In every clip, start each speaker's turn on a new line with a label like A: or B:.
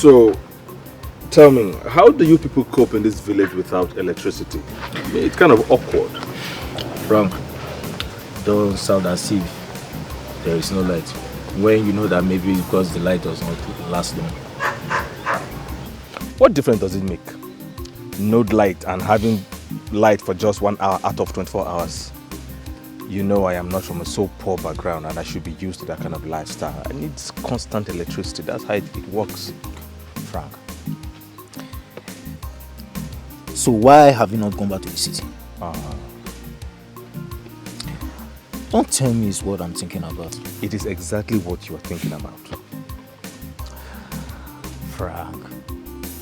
A: So, tell me, how do you people cope in this village without electricity? It's kind of awkward.
B: Frank, don't sound as if there is no light. When you know that maybe because the light does not last long.
A: What difference does it make? No light and having light for just 1 hour out of 24 hours. You know I am not from a so poor background and I should be used to that kind of lifestyle. I need constant electricity. That's how it works, Frank.
B: So why have you not gone back to the city? Don't tell me it's what I'm thinking about.
A: It is exactly what you are thinking about.
B: Frank.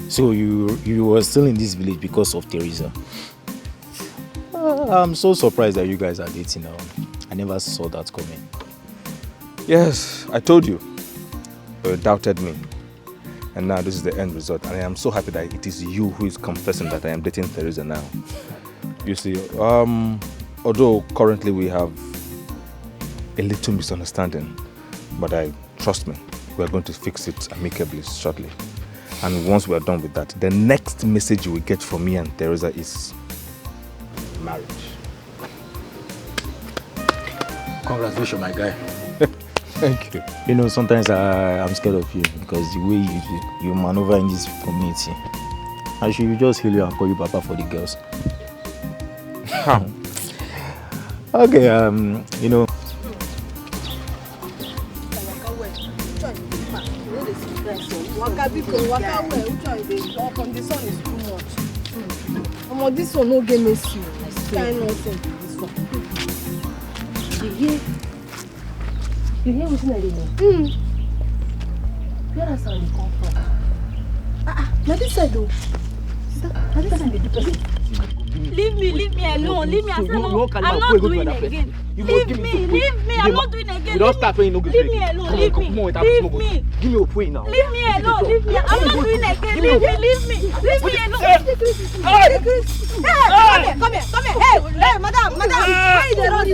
B: So you were still in this village because of Teresa? I'm so surprised that you guys are dating now. I never saw that coming.
A: Yes, I told you. You doubted me. And now this is the end result. And I am so happy that it is you who is confessing that I am dating Teresa now. You see, although currently we have a little misunderstanding, but trust me, we are going to fix it amicably shortly. And once we are done with that, the next message you will get from me and Teresa is marriage.
B: Congratulations, my guy.
A: Thank you.
B: You know, sometimes I'm scared of you because the way you maneuver in this community. I should just heal you and call you Papa for the girls. Okay, you know.
C: This one no game miss you. Kind nonsense this one. You hear what's in there? Where does sound come from? Now this side though. Now this side they
D: Leave me alone. Leave me. I'm not doing it again. Leave me. I'm not doing it again.
E: Don't start when you know.
D: Leave me alone. Leave me.
E: Give me a point now.
D: Leave me alone. Leave me. I'm not doing it again. Leave me alone. Come here. Hey, madam. Why you dey run?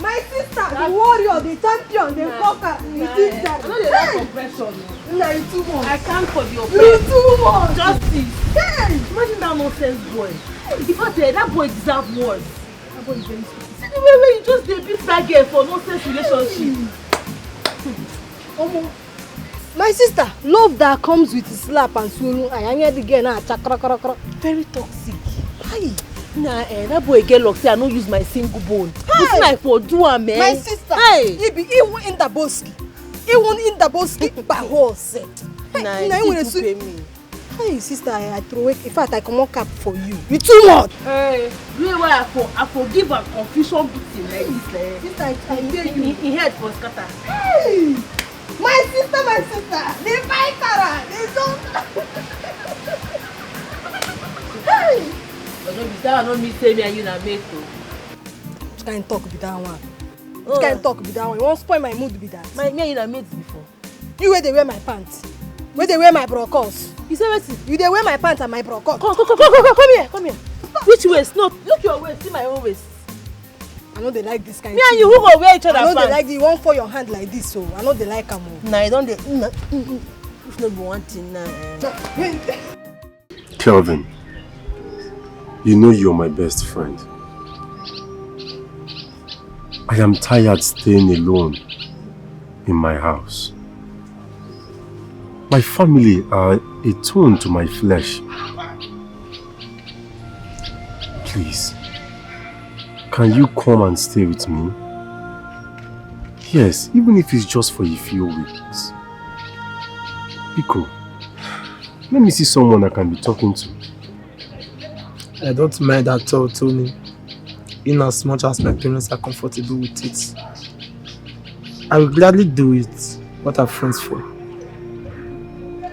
C: My sister, the warrior, the champion, the conqueror, the teacher.
D: I know they like compression.
C: No, you too much.
D: I can't for the
C: You
D: oppression.
C: too much.
D: Justice.
C: Hey!
D: Imagine that nonsense boy. In fact, that boy deserves worse.
C: That boy is very stupid.
D: See the way you just beat that girl for nonsense relationship.
C: My sister, love that comes with slap and swallow. I hear the girl now.
D: Very toxic. Hi. Nah, that boy get locked. I don't use my single bone. It's like for do a man.
C: My sister,
D: hey.
C: he be even in the bosque. Even in the bosque by horse.
D: Nah, you pay me.
C: Hey, sister, I throw it. In fact, I come on cap for you. You too much.
D: Hey, you know why I forgive and confusion beating like this.
C: Sister, I hear you.
D: He head for scatter.
C: Hey, my sister, they fight her. They don't. Hey.
D: That don't mean say me and you na mate too.
C: Which kind talk be that one? Which kind talk be that one? You won't spoil my mood be that?
D: Me and you na mate before.
C: You where they wear my pants? Where they wear my brocos?
D: You say what?
C: You they wear my pants and my brocos?
D: Come here. Which waist? No, look your waist. See my own waist.
C: I know they like this kind.
D: Me and you who go wear each other
C: pants? I know
D: pants.
C: they like the one for your hand like this, so I know they like them.
D: Nah, you don't. If not be one thing now.
F: Kelvin, you know you're my best friend. I am tired staying alone in my house. My family are a tone to my flesh. Please, can you come and stay with me? Yes, even if it's just for a few weeks. Pico, let me see someone I can be talking to.
E: I don't mind at all, Tony. In as much as my parents are comfortable with it. I will gladly do it. What are friends for?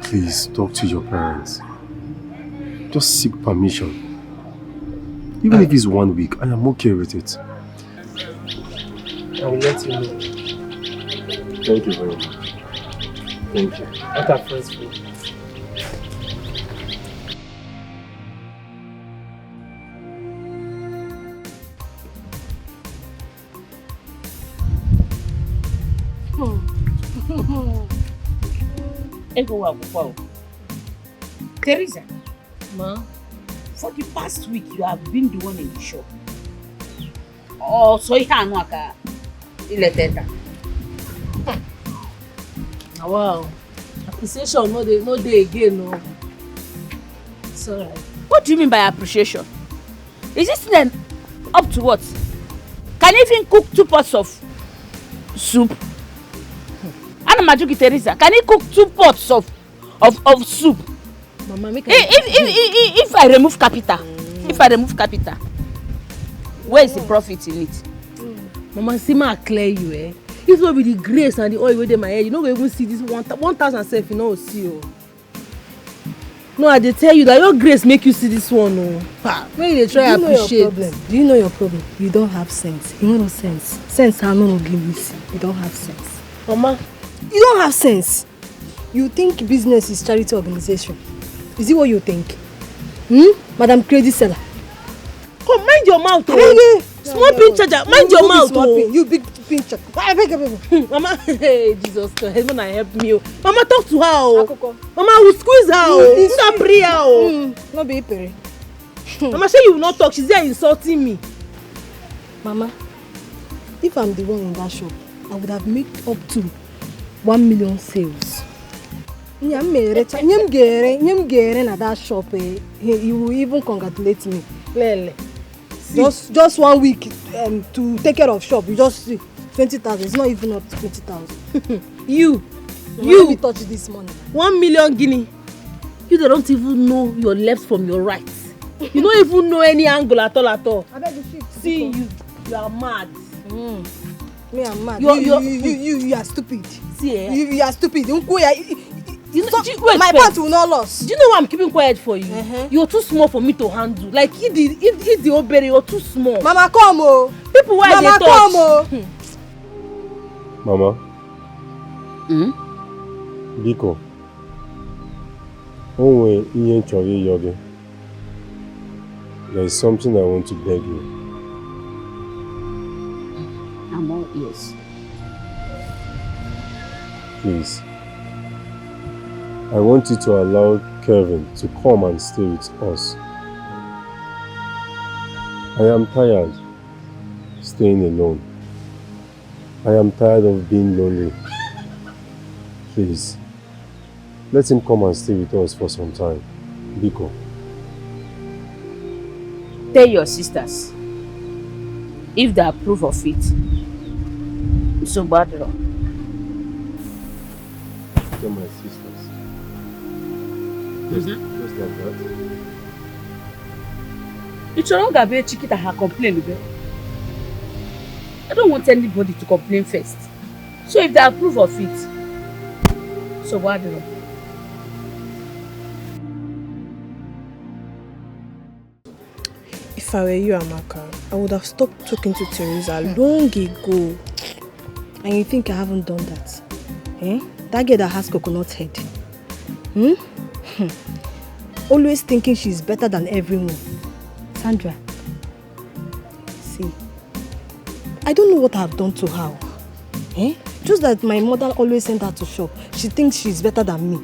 F: Please talk to your parents. Just seek permission. Even if it's 1 week, I am okay with it.
E: I will let you know.
F: Thank you very much. Thank you.
E: What are friends for?
G: Teresa,
D: Ma?
G: for the past week you have been the one in the shop. Oh, so you can't work
D: Wow. Appreciation no dey again, no. It's alright.
G: What do you mean by appreciation? Is this then up to what? Can you even cook 2 pots of soup? Anamajuki Teresa, can you cook 2 pots of soup?
D: Mama, make
G: If I remove capital, where is the profit in it?
D: Mama, see me clear you, eh? This will be the grace and the oil within my head. You no go even see this 1,000 self, you know, see oh. No, I dey tell you that your grace make you see this one, oh. When you try appreciate.
C: Do you know your problem? You don't have sense. You know no sense. Sense I no give you see. You don't have sense.
D: Mama,
C: you don't have sense. You think business is charity organization. Is it what you think? Madam Crazy Seller.
D: Come, mind your mouth, oh. Small pin charger, mind your mouth, oh.
C: You big pin charger.
D: Mama, hey, Jesus Christ, Mama help me, oh. Mama, talk to her, oh. Mama, I will squeeze her, oh. Stop pray her, oh.
C: No be pere.
D: Mama, say you will not talk. She's there insulting me.
C: Mama, if I'm the one in that shop, I would have made up to 1 million sales. Nyam gere na that shop, eh. He will even congratulate me.
D: Lele.
C: Just 1 week to take care of shop. You just see 20,000. It's not even up to 20,000.
D: You
C: let me touch this money.
D: 1 million guinea. You don't even know your left from your right. You don't even know any angle at all.
C: I beg you,
D: see you are mad.
C: Me, I'm mad. You are stupid.
D: See, eh?
C: You are stupid.
D: You know,
C: my part will not lose.
D: Do you know why I'm keeping quiet for you? You're too small for me to handle. Like eat the obere, you're too small.
C: Mama, come oh.
D: People why they touch.
C: Come oh.
F: Mama. Biko. There is something I want to beg you.
G: I'm all ears.
F: Please. I want you to allow Kevin to come and stay with us. I am tired staying alone. I am tired of being lonely. Please, let him come and stay with us for some time. Biko.
G: Tell your sisters if they approve of it. So bad.
F: Tell my sisters. Just like that.
G: It's no longer be Chiki that her complain. I don't want anybody to complain first. So if they approve of it, so what do you know?
H: If I were you, Amaka, I would have stopped talking to Teresa long ago.
C: And you think I haven't done that? Eh? That girl that has coconut head. Always thinking she's better than everyone. Sandra, see, I don't know what I've done to her. Eh? Just that my mother always sent her to shop. She thinks she's better than me.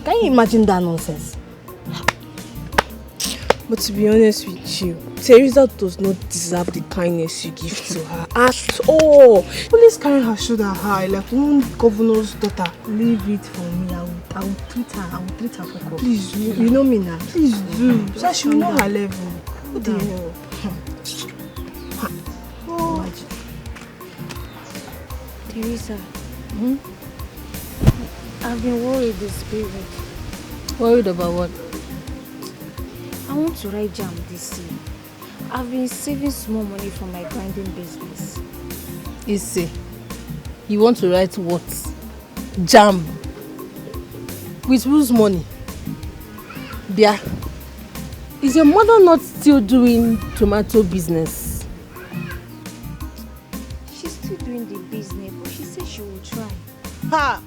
C: Can you imagine that nonsense?
H: But to be honest with you, Teresa does not deserve the kindness you give to her at all. Always carrying her shoulder high like one governor's daughter.
C: Leave it for me. I will treat her. I will treat her for God.
H: Please do.
C: You know me now.
H: Please do. So she will know her level.
C: What the hell?
I: Teresa, I've been worried this period.
D: Worried about what?
I: I want to write jam this year. I've been saving small money for my grinding business.
D: Issy, you want to write what? Jam? With whose money? Bia, is your mother not still doing tomato business?
I: She's still doing the business, but she said she will try.
D: Ha!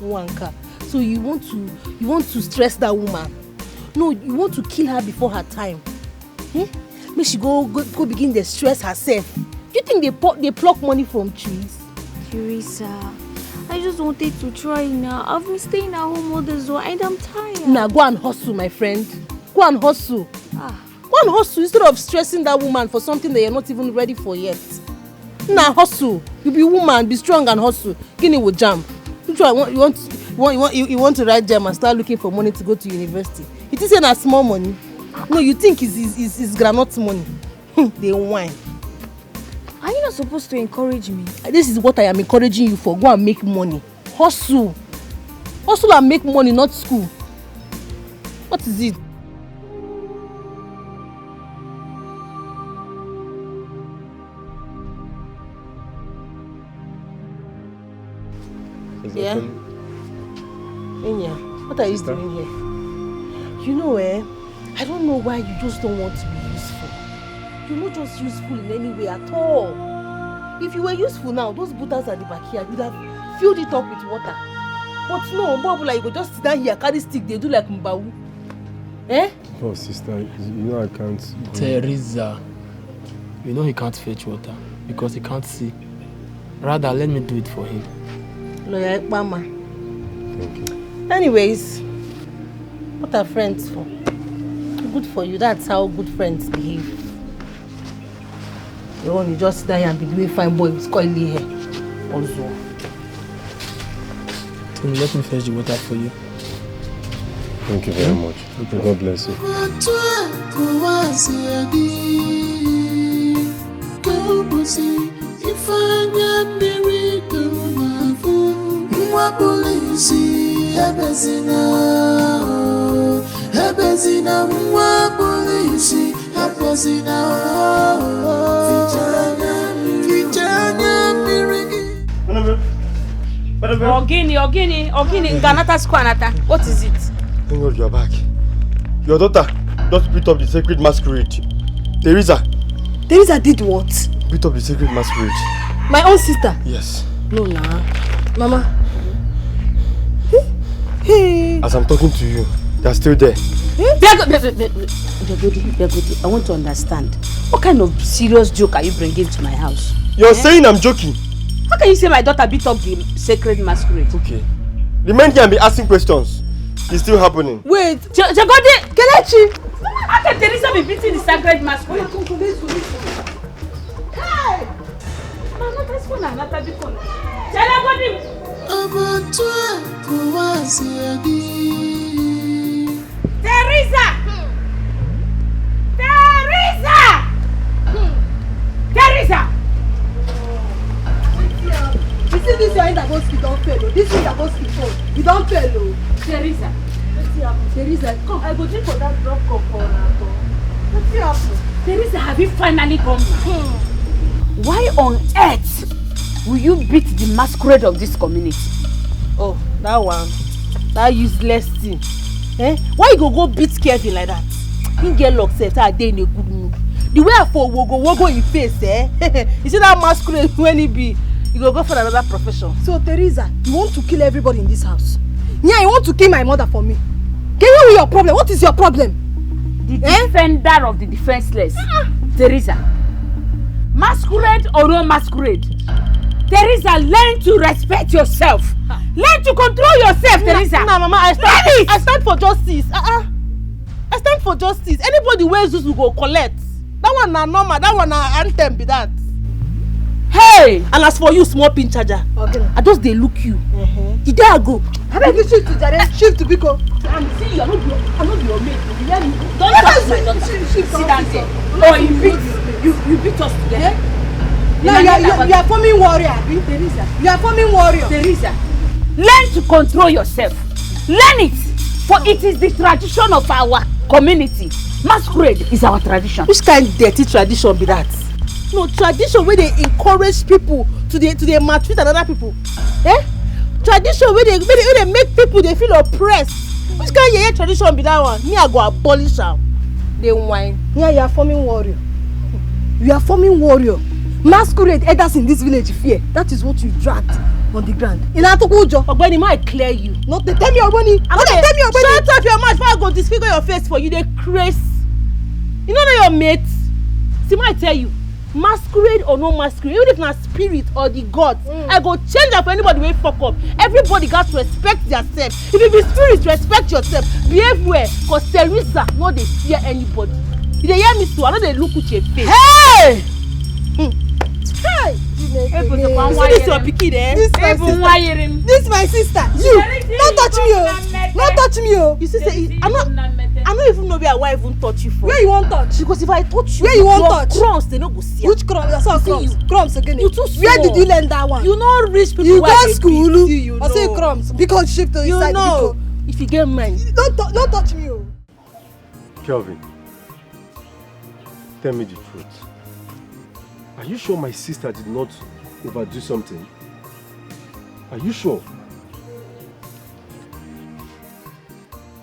D: Wanka. So you want to stress that woman? No, you want to kill her before her time. Make she go begin to stress herself. You think they pluck money from trees?
I: Teresa, I just wanted to try now. I've been staying at home all this while and I'm tired.
D: Now go and hustle, my friend. Go and hustle. Go and hustle instead of stressing that woman for something that you're not even ready for yet. Now hustle. You be woman, be strong and hustle. Guinea will jam. You want to write jam and start looking for money to go to university. It isn't a small money. No, you think it's granite money. They whine.
I: Are you not supposed to encourage me?
D: This is what I am encouraging you for. Go and make money. Hustle. Hustle and make money, not school. What is it? Yeah? Enya, what are you doing here? You know, I don't know why you just don't want to be useful. You're not just useful in any way at all. If you were useful now, those butters at the backyard would have filled it up with water. But no, Bob, like, you go just sit down here, carry stick, they do like Mbawu. Eh?
F: Oh, sister, you know I can't...
E: Teresa, you know he can't fetch water because he can't see. Rather, let me do it for him.
D: Lawyer Mama.
F: Thank you.
D: Anyways, what are friends for? Good for you. That's how good friends behave. You want to just sit there and be doing fine boy with coily hair. Also.
E: Tony, let me fetch the water for you.
F: Thank you very much. God bless you.
G: Ogini, Nganata Squanata. What is it?
J: Thank God you're back. Your daughter just beat up the sacred masquerade. Teresa.
C: Teresa did what?
J: Beat up the sacred masquerade.
C: My own sister?
J: Yes.
C: No, nah. Mama. Hey.
J: As I'm talking to you, they're still there.
G: Begodi, I want to understand. What kind of serious joke are you bringing to my house?
J: You're saying I'm joking.
G: How can you say my daughter beat up the sacred masquerade?
J: Okay. The men can be asking questions. It's still happening.
D: Wait.
G: Jagodi, Kelechi! How can Teresa be beating the sacred masquerade? Hey! Mama, that's one another before. Jagodi! Teresa! Teresa!
C: You see this your Indaboski don't fail. This is Indaboski phone. You don't fail.
G: Teresa.
C: Teresa, come. I go drink for that drop cup for now. What's happening?
G: Teresa, have you finally come now? Why on earth will you beat the masquerade of this community?
D: Oh, that one. That useless thing. Why you go beat Kevin like that? He get locked safe that day in a good mood. The way I for wogo in face, you see that masquerade when he be, you go for another profession.
C: So Teresa, you want to kill everybody in this house? Yeah, you want to kill my mother for me. Can you know your problem? What is your problem?
G: The defender of the defenseless. Teresa. Masquerade or no masquerade? Teresa, learn to respect yourself. Learn to control yourself, Teresa.
D: Nah, Mama, I stand for justice. I stand for justice. Anybody wears this will go collect. That one na normal. That one na anthem be that. Hey! And as for you, small pin charger, okay. I just they look you. The day I go,
C: I beg you shift to Jare, shift to Biko.
G: I'm seeing you. I'm not your mate. Don't touch my daughter. Sit down there. Oh, you beat us together.
C: Now you are forming warrior, Teresa. You are forming warrior.
G: Teresa, learn to control yourself. Learn it, for it is the tradition of our community. Masquerade is our tradition.
D: Which kind of dirty tradition be that? No, tradition where they encourage people to they maltreat another people. Tradition where they make people they feel oppressed. Which kind of tradition be that one? Me, I go abolish them. They whine.
C: Yeah, you are forming warrior. You are forming warrior. Masquerade elders in this village fear. That is what you dragged on the ground. In Atokujo.
D: Ogbeni, might clear you.
C: Not the tell me Ogbeni.
D: Tell me Ogbeni. Shut up your mouth before I go disfigure your face for you. They craze. You know your mates. See, I tell you. masquerade or no masquerade, even if na spirit or the gods, I go change am for anybody wey fuck up. Everybody got to respect themselves. If you be spirit, respect yourself. Behave well, cause Teresa no dey fear anybody. You dey hear me so? I no dey look with your face.
C: Hey!
D: Hey!
C: This your pikin, eh? This my sister. You, don't touch me, oh! Don't touch me, oh!
D: You see, say I no even know where I wan even touch you from.
C: Where you want touch?
D: Because if I touch you,
C: where you want touch?
D: Crumbs, they no go see.
C: Which crumbs? I saw crumbs. Crumbs again.
D: You too small.
C: Where did you learn that one?
D: You know rich people.
C: You go school.
D: You
C: I say crumbs. Because shift to
D: you
C: inside.
D: Know. If you get mine.
C: Don't touch me, oh!
F: Kelvin, tell me the truth. Are you sure my sister did not overdo something? Are you sure?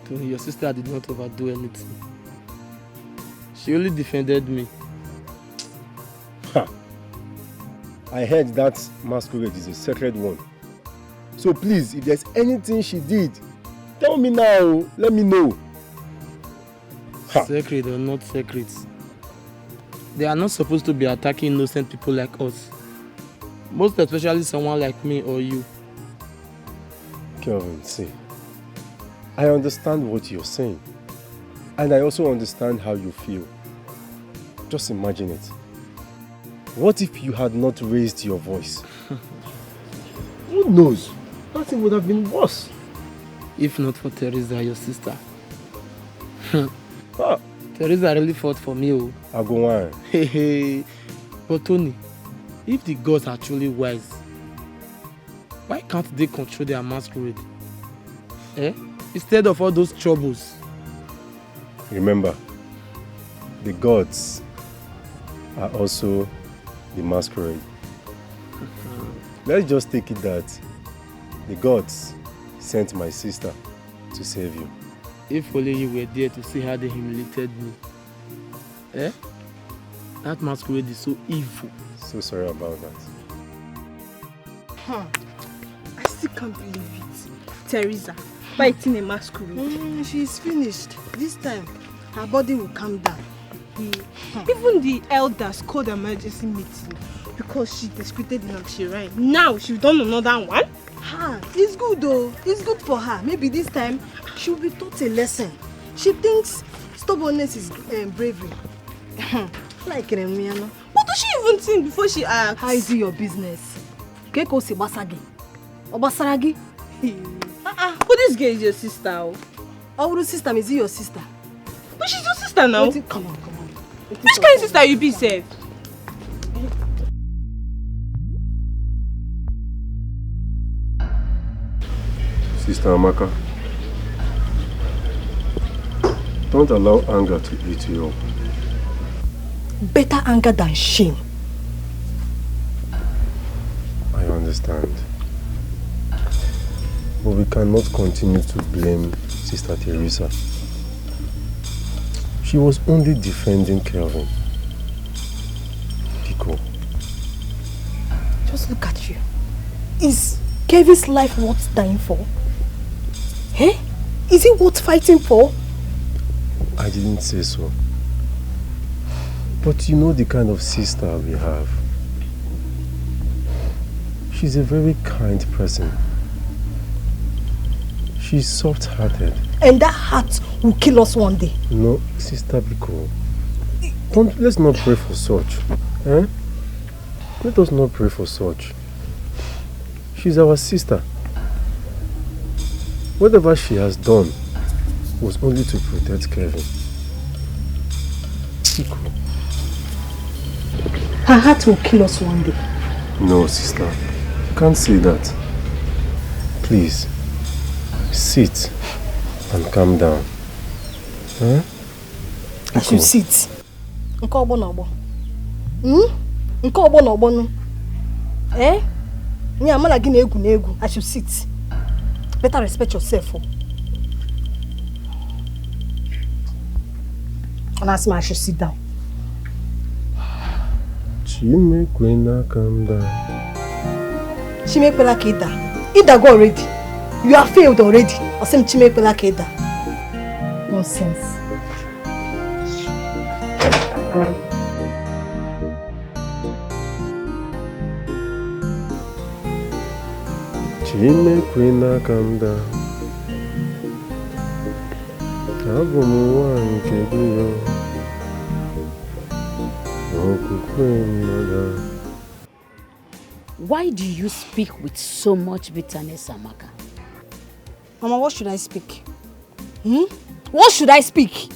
E: Tony, your sister did not overdo anything. She only defended me.
F: Ha! I heard that masquerade is a sacred one. So please, if there's anything she did, tell me now. Let me know. Ha.
E: Sacred or not sacred, they are not supposed to be attacking innocent people like us. Most especially someone like me or you.
F: Kelvin, see, I understand what you're saying. And I also understand how you feel. Just imagine it. What if you had not raised your voice? Who knows? Nothing would have been worse.
E: If not for Teresa, your sister.
F: Ah.
E: Teresa really fought for me. Oh.
F: I go on.
E: Hey. But Tony, if the gods are truly wise, why can't they control their masquerade? Instead of all those troubles.
F: Remember, the gods are also the masquerade. Let's just take it that the gods sent my sister to save you.
E: If only you were there to see how they humiliated me. That masquerade is so evil.
F: So sorry about that.
H: I still can't believe it. Teresa, fighting a masquerade.
C: She's finished. This time, her body will calm down.
H: Even the elders called emergency meeting because she disputed Nigerian. Now she's done another one.
C: It's good though. It's good for her. Maybe this time she'll be taught a lesson. She thinks stubbornness is bravery. Like Remiano.
H: What does she even think before she asks?
C: How is it your business? Keko si basagi. Obasaragi.
H: But this girl is your sister.
C: Our sister, is it your sister?
H: But she's your sister now.
C: Come on.
H: Which kind of sister you be, safe?
F: Sister Amaka, don't allow anger to eat you up.
C: Better anger than shame.
F: I understand. But we cannot continue to blame Sister Teresa. She was only defending Kelvin. Pico.
C: Just look at you. Is Kevin's life worth dying for? Is it worth fighting for?
F: I didn't say so. But you know the kind of sister we have. She's a very kind person. She's soft-hearted.
C: And that heart will kill us one day.
F: No, Sister Biko. Let's not pray for such. Let us not pray for such. She's our sister. Whatever she has done was only to protect Kevin. Biko.
C: Her heart will kill us one day.
F: No, sister. You can't say that. Please, sit and calm down.
C: I should sit. Nke ogbo na ogbo. Nke ogbo na ogbo nu. Nya amala gi na egwu na egwu. I should sit. Better respect yourself. And ask me I should sit down.
F: Chimekwena, calm down.
C: Chimekwela Keda. Ida go already. You are failed already. I say Chimekwela Keda. Nonsense.
F: Chimekwina calm down. Abumuwa nkebuyo. Okukwena.
G: Why do you speak with so much bitterness, Amaka?
C: Mama, what should I speak? What should I speak?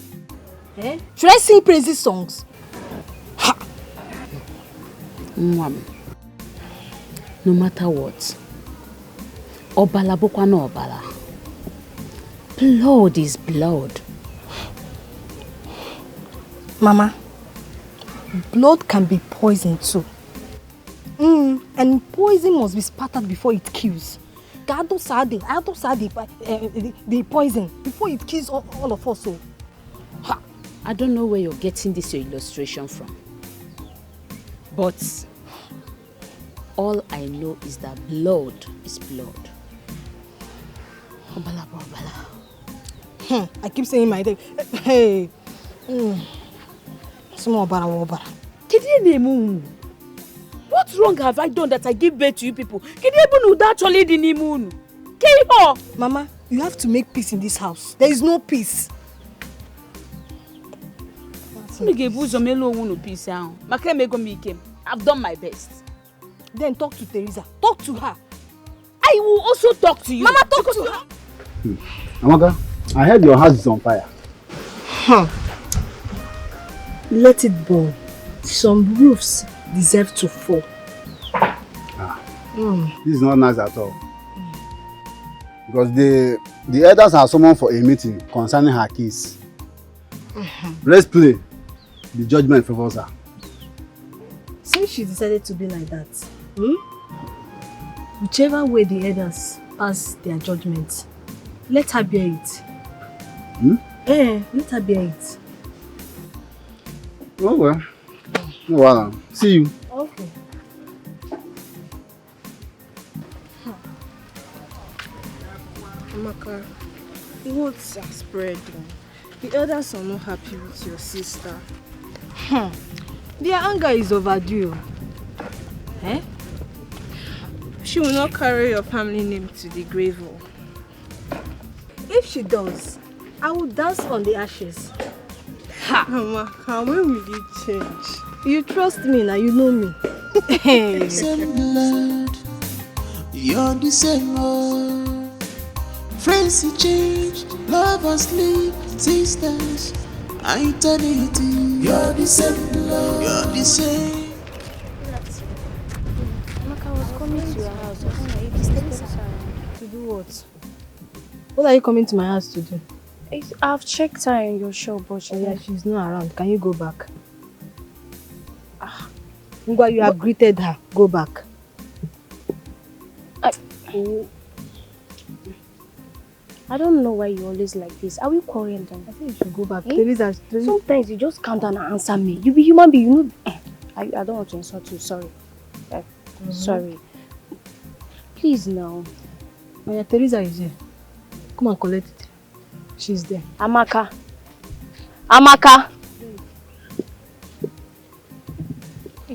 C: Should I sing praises songs? Ha!
G: Mom, no matter what, Obala bokwa no Obala. Blood is blood.
C: Mama, blood can be poison too. And poison must be spattered before it kills. The poison before it kills all of us. So.
G: Ha. I don't know where you're getting this your illustration from. But all I know is that blood is blood. Obala, Obala.
C: I keep saying my name. Hey. Small Obala.
G: What wrong have I done that I give birth to you people?
C: Mama, you have to make peace in this house. There is no peace.
G: I've done my best.
C: Then talk to Teresa. Talk to her.
G: I will also talk to you.
C: Mama, talk to her.
K: Amaka, I heard your house is on fire.
C: Let it burn. Some roofs deserve to fall.
K: This is not nice at all. Because the elders are summoned for a meeting concerning her case. Let's play. The judgment favors her.
C: Since she decided to be like that, whichever way the elders pass their judgment, let her bear it. Let her bear it.
K: Oh well. No problem. See you.
C: Okay.
H: Amaka, what's spreading? The elders are not happy with your sister.
C: Their anger is overdue.
H: She will not carry your family name to the grave.
C: If she does, I will dance on the ashes.
H: Amaka, when will you change?
C: You trust me now, you know me.
L: Same blood, you're the same old. Friends change, lovers sleep, sisters, eternity. You're the same blood, you're the same.
I: Amaka, I was coming to your house.
C: To do what? What are you coming to my house to do?
I: I've checked her in your shop, but
C: she's not around. Can you go back? Ngwa, you have greeted her. Go back.
I: I don't know why you always like this. Are we quarreling then?
C: I think you should go back.
I: Sometimes you just calm down and answer me. You be human being, you know. I don't want to insult you. Sorry. Sorry. Please now.
C: Maya, Teresa is here. Come and collect it. She's there.
I: Amaka.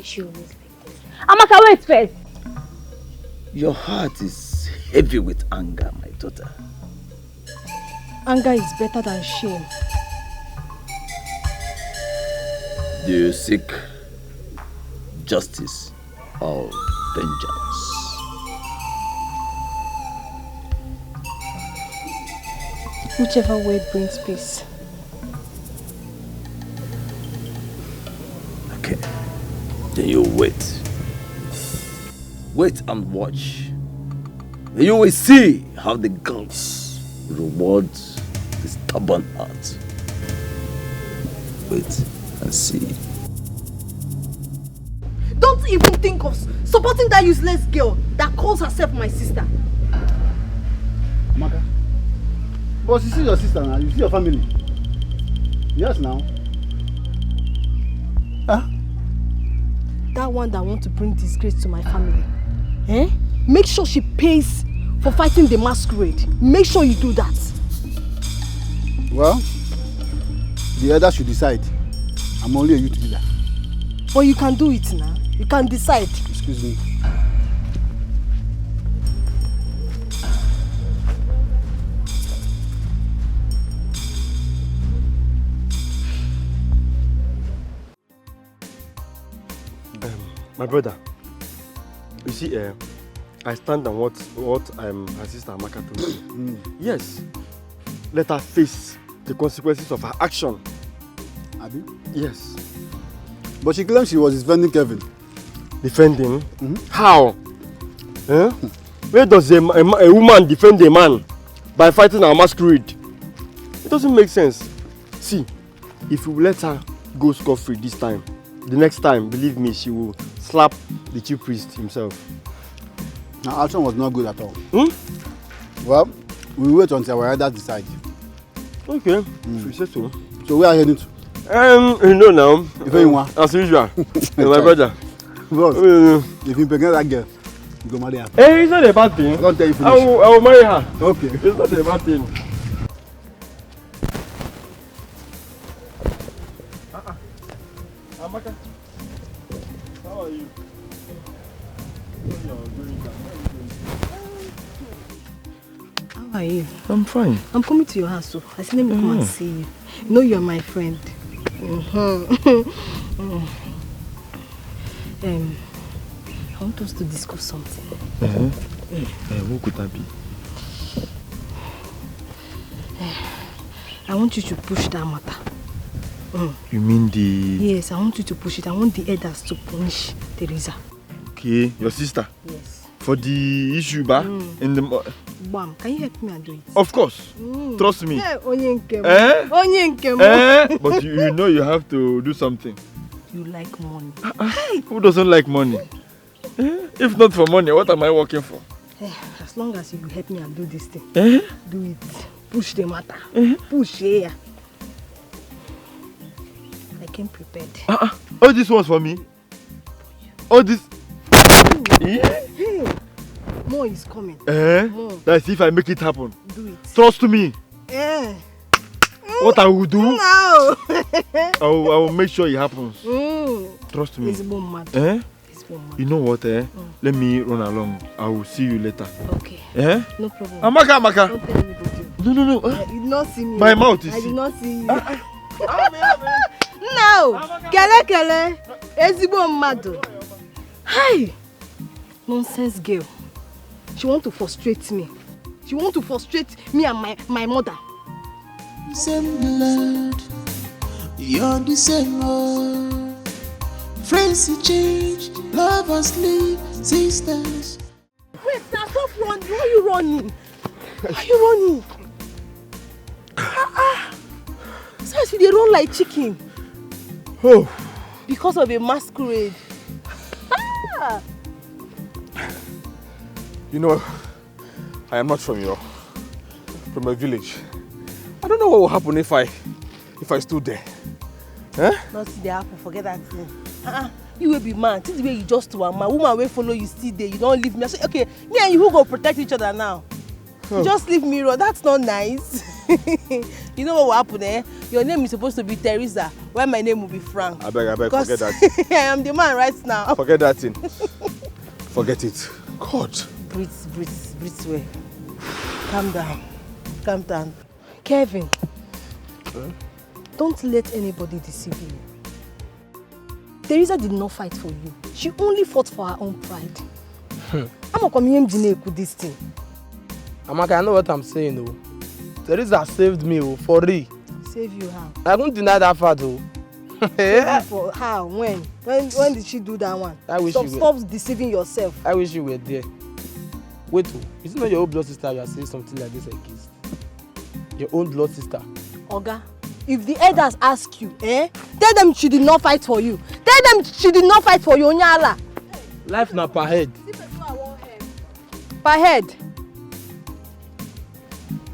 I: She always like this. Amaka, wait first.
B: Your heart is heavy with anger, my daughter.
C: Anger is better than shame.
B: Do you seek justice or vengeance?
C: Whichever way brings peace.
B: Okay. Then you wait. Wait and watch. You will see how the gods reward the stubborn heart. Wait and see.
C: Don't even think of supporting that useless girl that calls herself my sister.
K: Amaka. But you see your sister now, you see your family. Yes now.
C: That one that wants to bring disgrace to my family. Make sure she pays for fighting the masquerade. Make sure you do that.
K: Well, the elder should decide. I'm only a youth leader.
C: But you can do it now. You can decide.
K: Excuse me.
J: My brother, you see, I stand on what her sister Amaka told me. Yes, let her face the consequences of her action.
K: Abi?
J: Yes.
K: But she claimed she was defending Kevin.
J: Defending? How? Where does a woman defend a man by fighting our masquerade? It doesn't make sense. See, if you let her go scot-free this time, the next time, believe me, she will slap the chief priest himself.
K: Her action was not good at all. Well, we'll wait until our elders decide.
J: Okay, if you say so.
K: So where are you heading to?
J: You know now.
K: If anyone.
J: As usual. My brother.
K: Boss, if you pregnant that girl, you go marry her.
J: Hey, it's not a bad thing.
K: Don't tell you finish.
J: I will marry her.
K: Okay.
J: It's not a bad thing. Amaka, how are you?
C: How are you?
J: I'm fine.
C: I'm coming to your house, so I said let me come and see you. You know you're my friend. I want us to discuss something.
J: What could that be?
C: I want you to push that matter.
J: You mean the...
C: Yes, I want you to push it. I want the elders to punish Teresa.
J: Okay, your sister?
C: Yes.
J: For the issue, in the...
C: Bam, can you help me and do it?
J: Of course. Trust me. But you know you have to do something.
C: You like money.
J: Who doesn't like money? If not for money, what am I working for?
C: As long as you help me and do this thing, do it. Push the matter. Push here. I came prepared.
J: All this was for me? All this...
C: Hey, more is coming. More.
J: That's if I make it happen.
C: Do it.
J: Trust me. What I will do,
C: No.
J: I will make sure it happens. Trust me.
C: It's mad.
J: You know what? Let me run along. I will see you later.
C: Okay. No problem.
J: Amaka.
C: Don't tell anybody.
J: No.
C: You did not see me.
J: My mouth is...
C: I did not see you. No. Kele. Ezibo mado. Hey. Nonsense girl. She want to frustrate me. She want to frustrate me and my mother.
L: Same blood, you're the same old. Friends you change, lovers leave, sisters.
D: Wait, now stop running. Why are you running? Why are you running? Seriously, they run like chicken.
J: Oh.
D: Because of a masquerade.
A: You know, I am not from a village. I don't know what will happen if I stood there.
D: Not see the apple, forget that thing. You will be man. This is the way you just to a man. Woman will follow you still there. You don't leave me. I say, okay, me and you who go protect each other now. You just leave me alone. That's not nice. You know what will happen, Your name is supposed to be Teresa, while my name will be Frank.
A: I beg, forget that.
D: I am the man right now.
A: Forget that thing. Forget it. God.
D: Breathe well. Calm down. Kevin, don't let anybody deceive you. Teresa did not fight for you. She only fought for her own pride. I'm not coming here with this thing.
E: Amaka, I know what I'm saying though. Teresa saved me for real.
C: Save you how?
E: I won't deny that fact though.
C: For how? When did she do that one? Stop deceiving yourself.
E: I wish you were there. Wait, is it not your own blood sister you are saying something like this against? Your own blood sister.
C: Oga, if the elders ask you, tell them she did not fight for you. Tell them she did not fight for you, Onyala.
E: Life na per head.
C: Per head?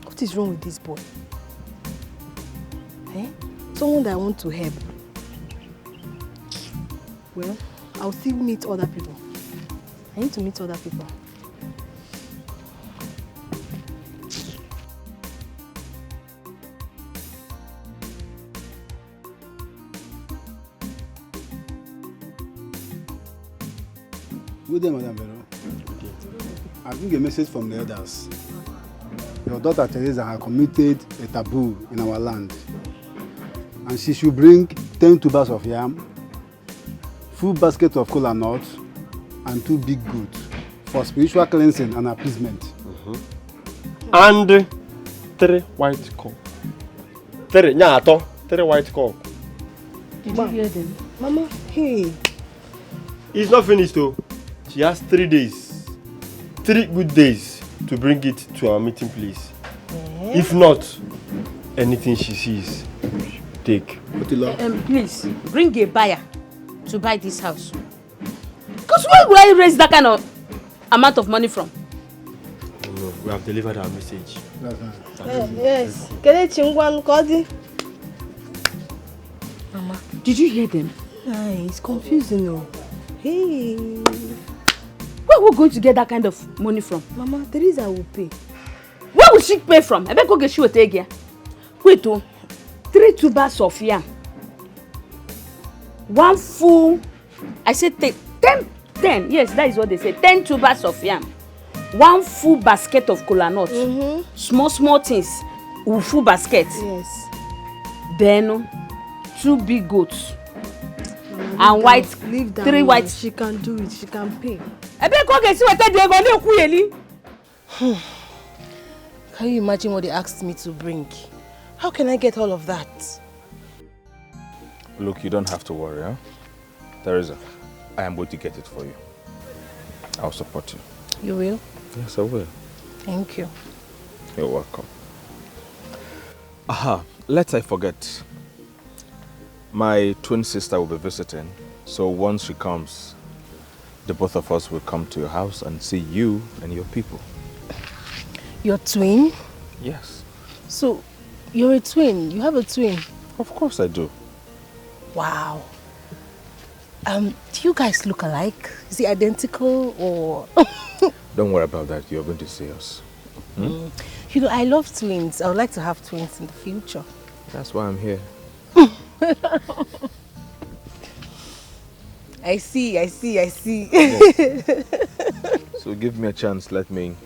C: What is wrong with this boy? Someone that I want to help. Well, I'll still meet other people. I need to meet other people.
K: Good day, Madam Vero. I bring a message from the elders. Your daughter Teresa has committed a taboo in our land. And she should bring 10 tubers of yam, full basket of kola nuts, and 2 big goats for spiritual cleansing and appeasement.
J: And 3 white cock. 3 white cock.
G: Did you hear them?
C: Mama, hey.
J: It's not finished though. She has 3 days. 3 good days to bring it to our meeting place. If not, anything she sees, take.
G: Please, bring a buyer to buy this house. Because where will I raise that kind of amount of money from?
J: No, we have delivered our message.
C: Yes.
G: Mama, did you hear them?
C: It's confusing now. Hey.
G: Where are we going to get that kind of money from?
C: Mama, Teresa will pay.
G: Where will she pay from? I bet go get you a take here. Wait, 3 tubers of yam. 1 full, I said 10. Yes, that is what they say. 10 tubers of yam. 1 full basket of kola nuts. Small things. Full basket.
C: Yes.
G: Then 2 big goats. And white.
C: Leave that
G: 3 white.
C: She can do it. She can pay.
G: I bet go get you a take here.
D: Can you imagine what they asked me to bring? How can I get all of that?
A: Look, you don't have to worry, huh? Teresa, I am going to get it for you. I'll support you.
D: You will?
A: Yes, I will.
D: Thank you.
A: You're welcome. Aha, lest I forget. My twin sister will be visiting, so once she comes, the both of us will come to your house and see you and your people.
D: Your twin?
A: Yes.
D: So, you're a twin? You have a twin?
A: Of course I do.
D: Wow. Do you guys look alike? Is he identical or...
A: Don't worry about that. You're going to see us.
D: You know, I love twins. I would like to have twins in the future.
A: That's why I'm here.
D: I see.
A: Yes. So give me a chance. Let me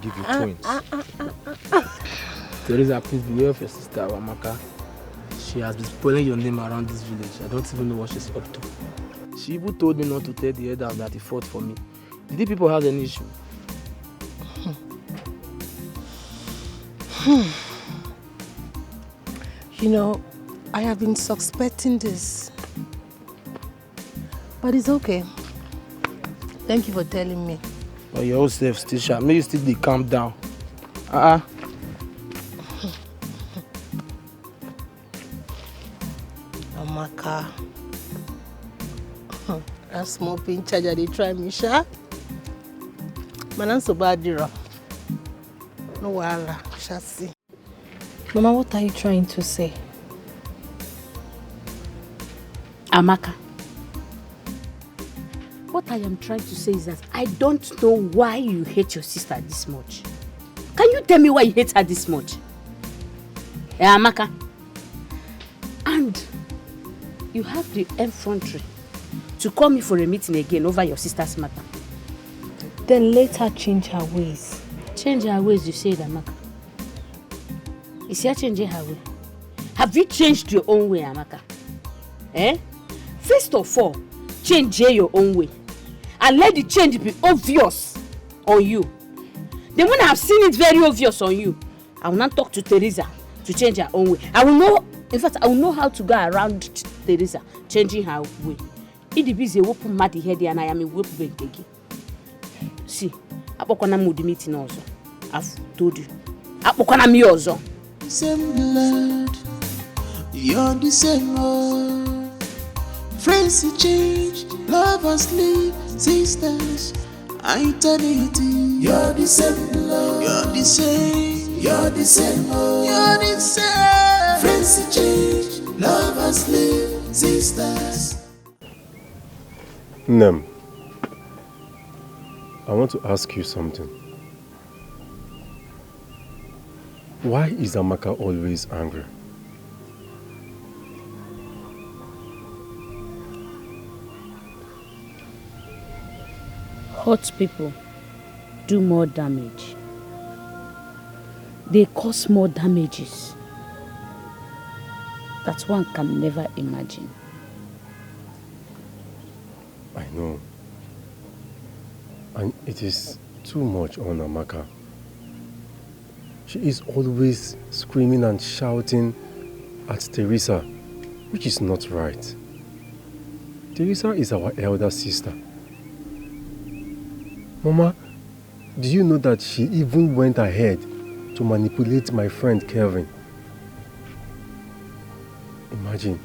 A: give you twins.
E: Teresa, please beware of your sister, Amaka. She has been spoiling your name around this village. I don't even know what she's up to. She even told me not to tell the elders that he fought for me. Did the people have any issue?
D: You know, I have been suspecting this. But it's okay. Thank you for telling me.
E: But your own self still sharp. Maybe you still be calm down.
D: Amaka. That small pin charger they try me, sha. Man, I'm so bad, Dira. No wala, shall see.
C: Mama, what are you trying to say?
G: Amaka, what I am trying to say is that I don't know why you hate your sister this much. Can you tell me why you hate her this much? Amaka. And you have the effrontery to call me for a meeting again over your sister's matter.
C: Then let her change her ways.
G: Change her ways, you said, Amaka. Is she changing her way? Have you changed your own way, Amaka? First of all, change your own way. And let the change be obvious on you. Then when I have seen it very obvious on you, I will not talk to Teresa to change her own way. I will know, in fact, I will know how to go around Teresa changing her way. It is a whoop mad head and I am a whoop beggy. See, Apokona mood meeting also. I've told you. Apokona me also.
L: Same blood, you're the same old. Friends change, lovers leave, sisters, eternity. You're the same blood, you're the same, you're the same old. You're the same. Friends change, lovers leave, sisters.
F: Nem, I want to ask you something. Why is Amaka always angry?
G: Hurt people do more damage. They cause more damages that one can never imagine.
F: I know. And it is too much on Amaka. She is always screaming and shouting at Teresa, which is not right. Teresa is our elder sister. Mama, do you know that she even went ahead to manipulate my friend Kelvin? Imagine,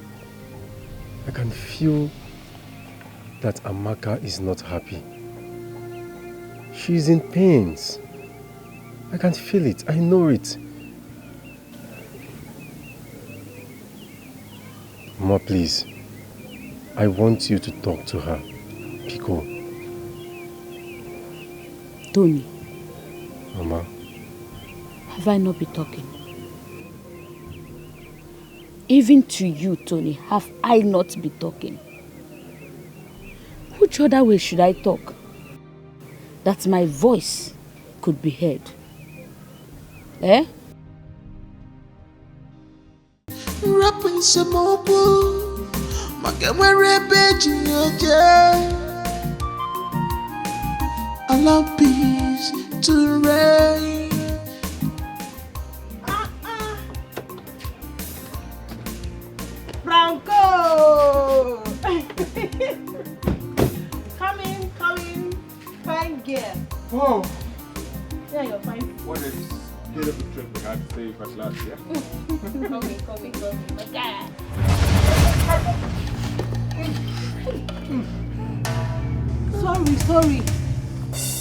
F: I can feel that Amaka is not happy. She is in pains. I can feel it, I know it. Mama, please, I want you to talk to her. Pico.
G: Tony.
F: Mama.
G: Have I not been talking? Even to you, Tony, have I not been talking? Which other way should I talk? That my voice could be heard. Eh?
L: Rapping some more boo, Magamere beji allow peace to reign.
D: Franco! Come in, fine girl.
A: Oh.
D: Yeah, you're fine.
A: What a beautiful trip we had to say first last, yeah?
D: Come in. Okay. Sorry.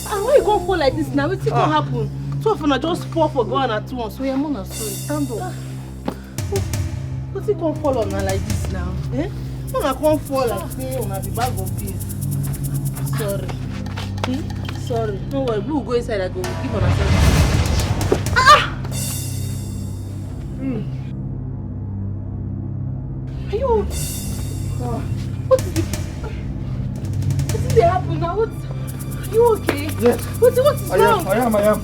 D: Why you go fall like this now? What's gonna happen? Two of them just fall for going at once. So you're not sorry. Stand up. What's it gonna fall on her like this now? Eh? When I can't fall like this on the bag of beans. Sorry. Sorry. No worry. Blue go inside. I go keep on herself. Are you? What is it? What did happen now? Are you okay?
A: Yes.
D: What is wrong?
A: I am.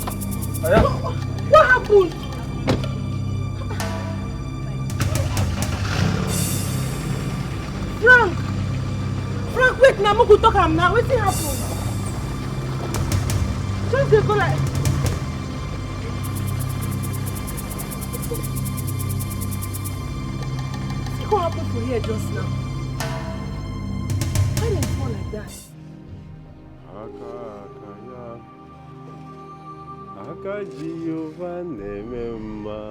D: What happened? Frank, wait now. I'm going to talk him now. What happened? Just they go like. What happened for here just now? Why did you fall like that?
F: Aka Giovanni Memma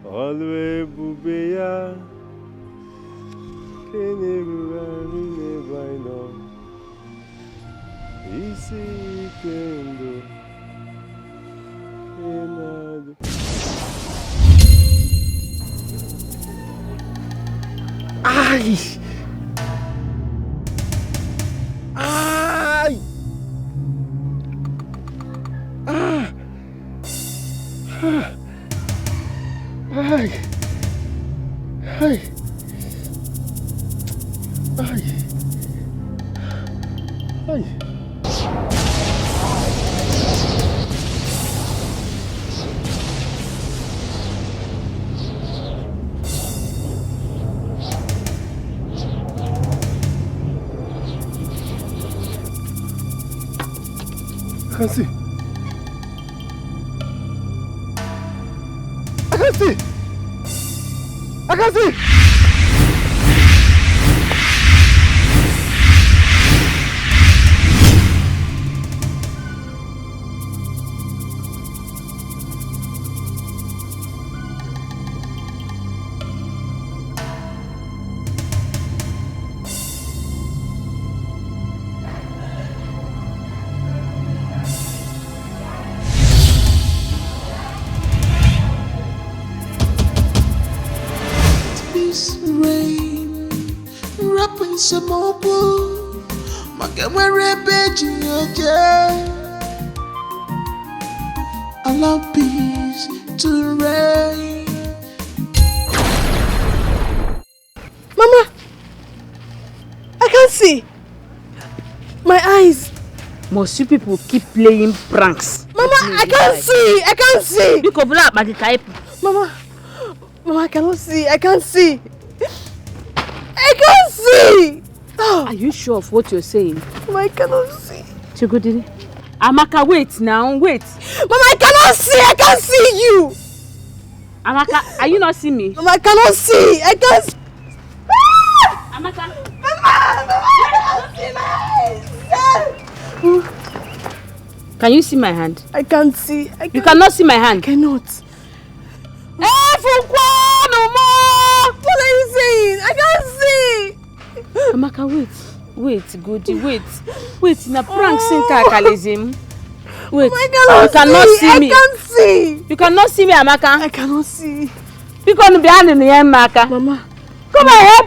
F: Always Bubeya Kenegurine Baino Isi Kendo Enado.
J: Ai! I can see.
L: Some more boo, Magamere beji allow peace to reign.
H: Mama, I can't see. My eyes.
G: Must you people keep playing pranks?
H: Mama, I can't see.
G: You could black by the type.
H: Mama, I cannot see. I can't see.
G: Are you sure of what you're saying?
H: Mama, I cannot see.
G: Chigodiri. Amaka, wait now, wait.
H: Mama, I cannot see. I can't see you.
G: Amaka, are you not seeing me?
H: Mama, I cannot see. I can't see.
G: Amaka.
H: Mama, I cannot see.
G: Can you see my hand?
H: I can't see.
G: You cannot see my hand?
H: I cannot.
G: What
H: are you saying? I can't see.
G: Amaka, wait, Goody, wait. Na prank sinka kalizim. Wait,
H: you
G: cannot see me.
H: I can't see.
G: You cannot see me, Amaka.
H: I cannot see.
G: You can't be behind the end, Amaka.
H: Mama,
G: come and help.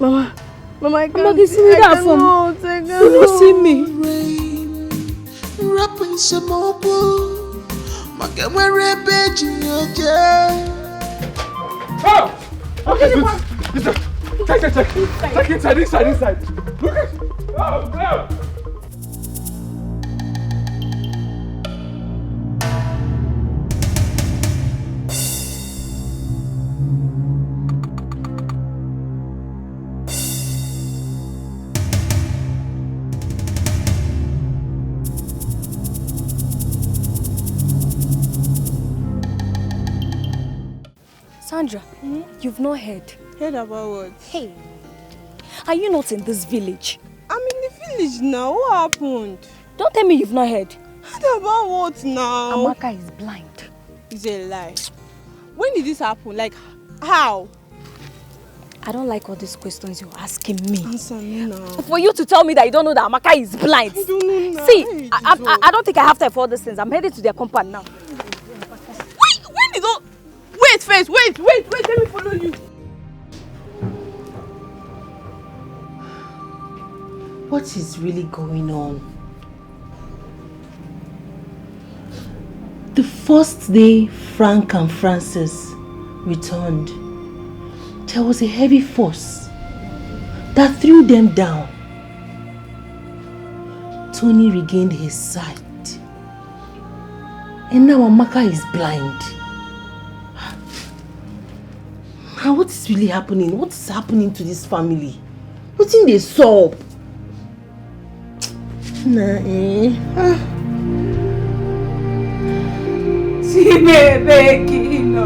H: Mama, I can't
G: Amaka, see me that from. You don't see me.
L: Rapping some more. Makamere beji oje.
J: Oh! Okay, Check inside. Look at. Oh.
I: Sandra, you've not heard.
H: Heard about what?
I: Hey, are you not in this village?
H: I'm in the village now. What happened?
I: Don't tell me you've not heard.
H: Heard about what now?
I: Amaka is blind.
H: It's a lie. When did this happen? Like, how?
I: I don't like all these questions you're asking me.
H: Answer me now.
I: For you to tell me that you don't know that Amaka is blind.
H: I don't know now.
I: See, I don't think I have time for all these things. I'm headed to their compound now.
H: When did all... Wait first, wait, let me follow you.
D: What is really going on? The first day Frank and Francis returned, there was a heavy force that threw them down. Tony regained his sight, and now Amaka is blind. Now what is really happening? What is happening to this family? What in they saw?
G: Chimebekino.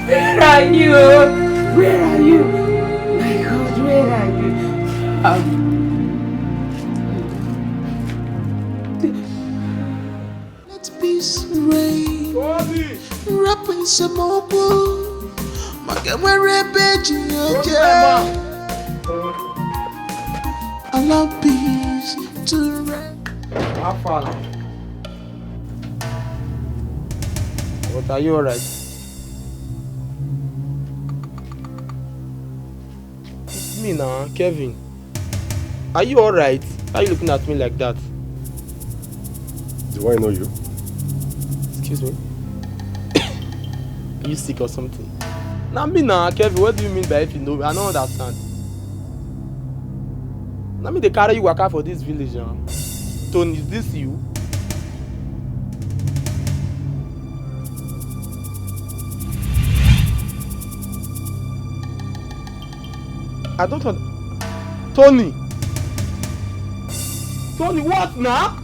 G: Where are you? Where are you? My God, where are you?
L: Let peace reign. Rapping some more. Makamere beji oje. Allow peace to reign.
E: What, are you alright? It's me now, Kevin. Are you alright? Why are you looking at me like that?
F: Do I know you?
E: Excuse me? Are you sick or something? Now me now, Kevin, what do you mean by if you know me? I don't understand. Now me they carry you waka for this village now. Tony, is this you? I don't want... Tony! Tony, what now?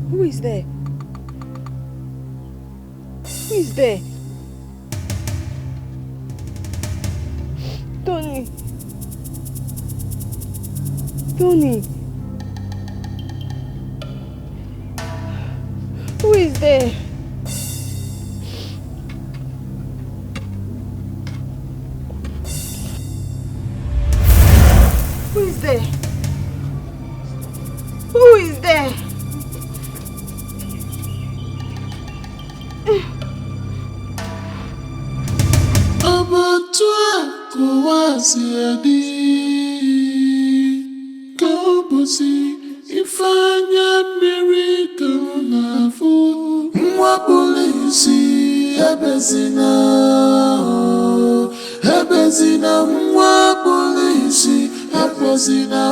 C: Who is there? Who is there? Tony. Tony. Who is there? Who is there? Who is there?
L: Abatua kuwasiadi Kobosi ifanya mirika unafu Mwa polisi Hebezina mwa polisi Hebezina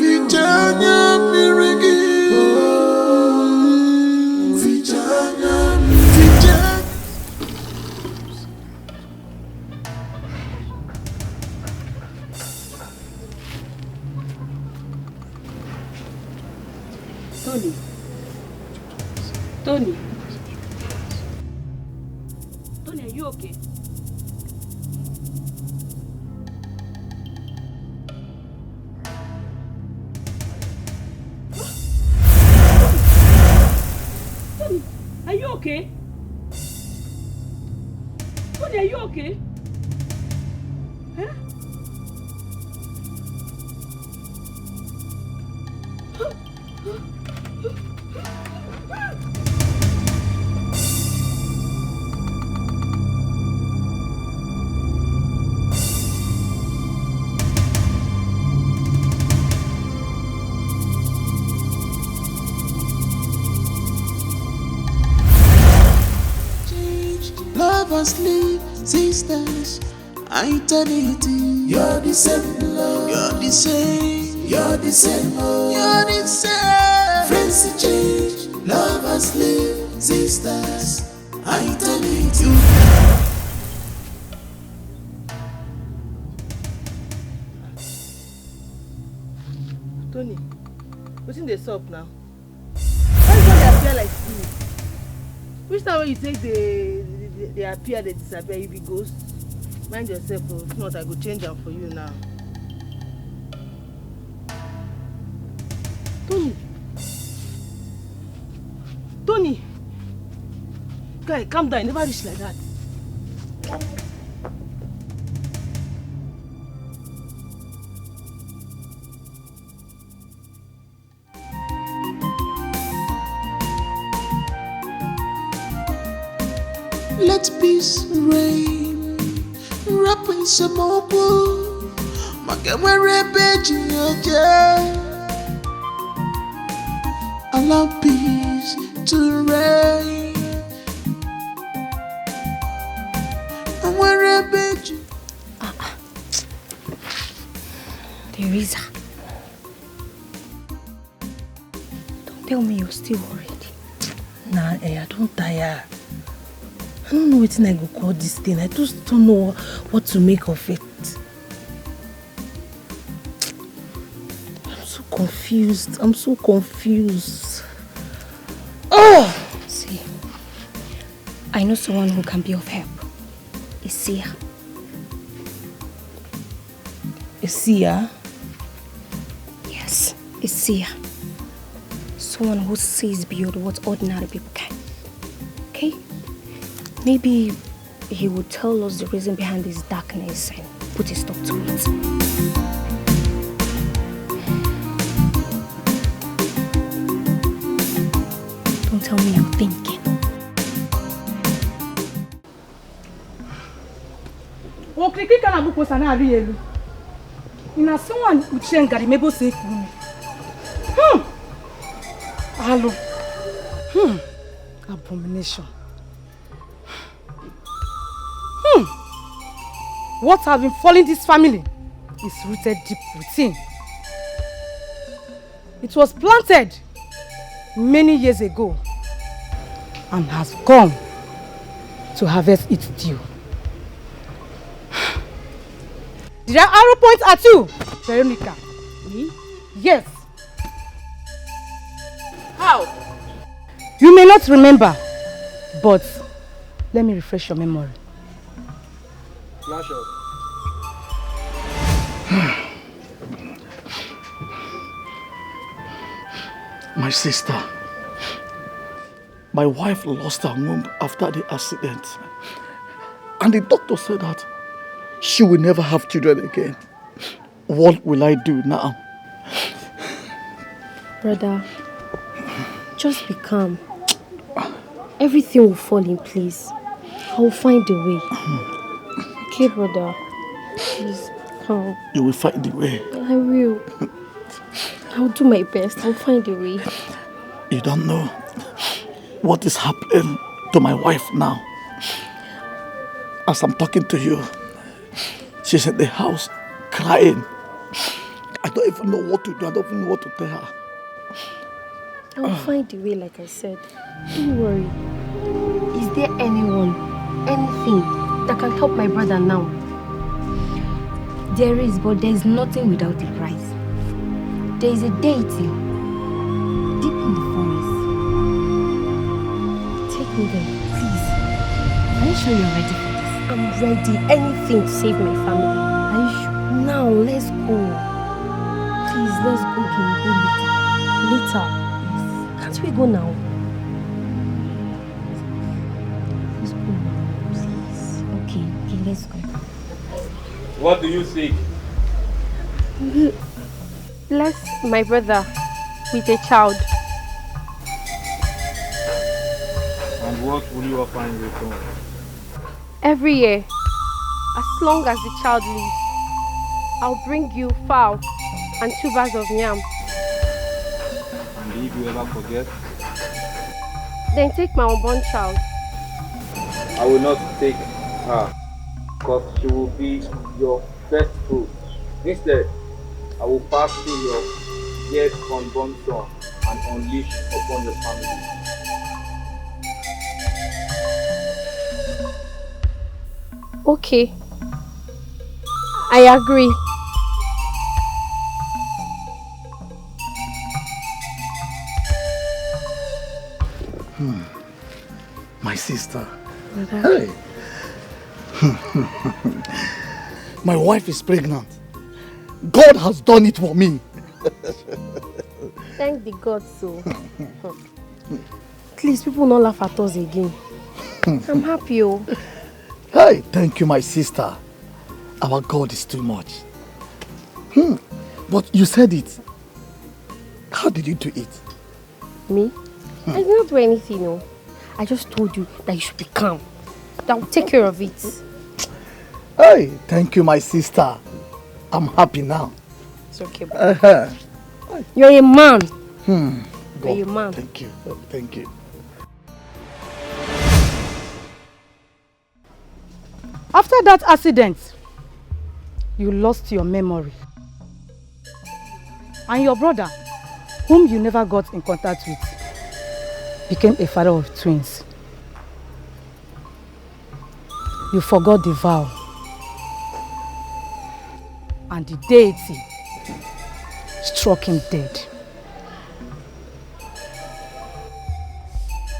L: Vijanya mirigi Vijanya
G: Tony. Tony, are you okay? Tony, are you okay? Tony, are you okay? Huh?
L: Lovers live, sisters, eternity. You're the same love. You're the same. You're the same. You're the same. Friends change. Lovers live, sisters, eternity.
D: Tony, what's in the shop now? Why is they appear like this? Which time when you say they appear, they disappear, you be ghost? Mind yourself, or if not, I go change them for you now. Tony! Tony! Guy, calm down, you never reach like that.
L: Let peace reign, wrap in some open, Magamere beji oje. Allow peace to reign. Amere beji.
I: Teresa, don't tell me you're still worried.
D: Nah, I don't tire. I don't know what I go call this thing. I just don't know what to make of it. I'm so confused. Oh!
I: See, I know someone who can be of help. Isia.
D: Isia?
I: Yes, Isia. Someone who sees beyond what ordinary people can. Okay? Maybe he would tell us the reason behind this darkness and put a stop to it. Don't tell me you're thinking.
M: Okay, can I book was an area? In a someone would change Garimebo say for me. Hello. Abomination. What has been following this family is rooted deep within. It was planted many years ago and has come to harvest its due. Did I arrow point at you, Veronica? Me? Yes.
G: How?
M: You may not remember, but let me refresh your memory.
E: Flash up.
N: My sister, my wife lost her womb after the accident. And the doctor said that she will never have children again. What will I do now?
I: Brother, just be calm. Everything will fall in place. I will find a way. Okay, brother? Please, calm.
N: You will find a way.
I: I will. I'll do my best. I'll find a way.
N: You don't know what is happening to my wife now. As I'm talking to you, she's in the house crying. I don't even know what to do. I don't even know what to tell her.
I: I'll find a way, like I said. Don't worry. Is there anyone, anything that can help my brother now? There is, but there is nothing without a price. There is a deity deep in the forest. Take me there, please. Are you sure you're ready for this? I'm ready. Anything to save my family. Are you sure? Now, let's go. Please, let's go. Can we go later? Later? Yes. Can't we go now? Let's go. Please. Okay, let's go.
A: What do you seek?
I: Bless my brother with a child.
A: And what will you offer in return?
I: Every year, as long as the child lives, I'll bring you fowl and 2 bags of yam.
A: And if you ever forget?
I: Then take my unborn child.
A: I will not take her, because she will be your first fruit. Instead, I will pass through your yet unborn son and unleash upon your family.
I: Okay. I agree.
N: My sister.
I: Brother.
N: Hey. My wife is pregnant. God has done it for me.
I: Thank the God so. Please, people not laugh at us again. I'm happy. Oh.
N: Hey, thank you, my sister. Our God is too much. But you said it. How did you do it?
I: Me? I did not do anything, no. I just told you that you should be calm. That will take care of it.
N: Hey, thank you, my sister. I'm happy now.
I: It's okay, bro. You're a man. You're a man.
N: Thank you. Thank you.
M: After that accident, you lost your memory. And your brother, whom you never got in contact with, became a father of twins. You forgot the vow. And the deity struck him dead.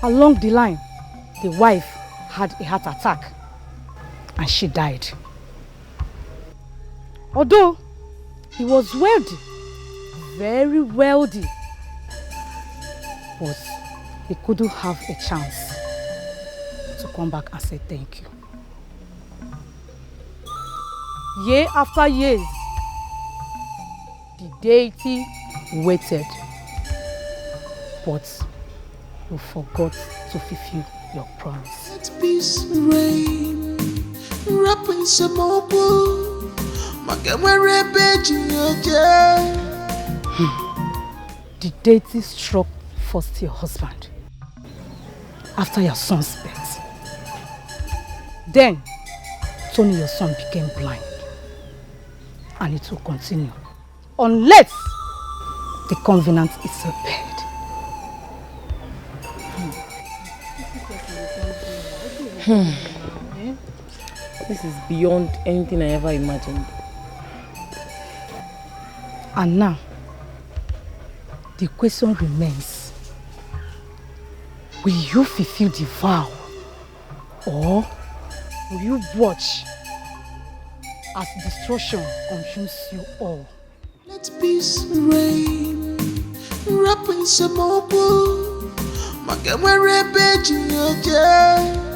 M: Along the line, the wife had a heart attack and she died. Although he was wealthy, very wealthy, but he couldn't have a chance to come back and say thank you. Year after years, the deity waited, but you forgot to fulfill your promise.
L: Let peace reign, rapping some more.
M: The deity struck first your husband after your son's birth. Then Tony, your son, became blind, and it will continue unless the covenant is repaired.
D: This is beyond anything I ever imagined.
M: And now, the question remains, Will you fulfill the vow? Or will you watch as destruction consumes you all?
L: Let peace reign. Rap in some open. Magamere beji oje.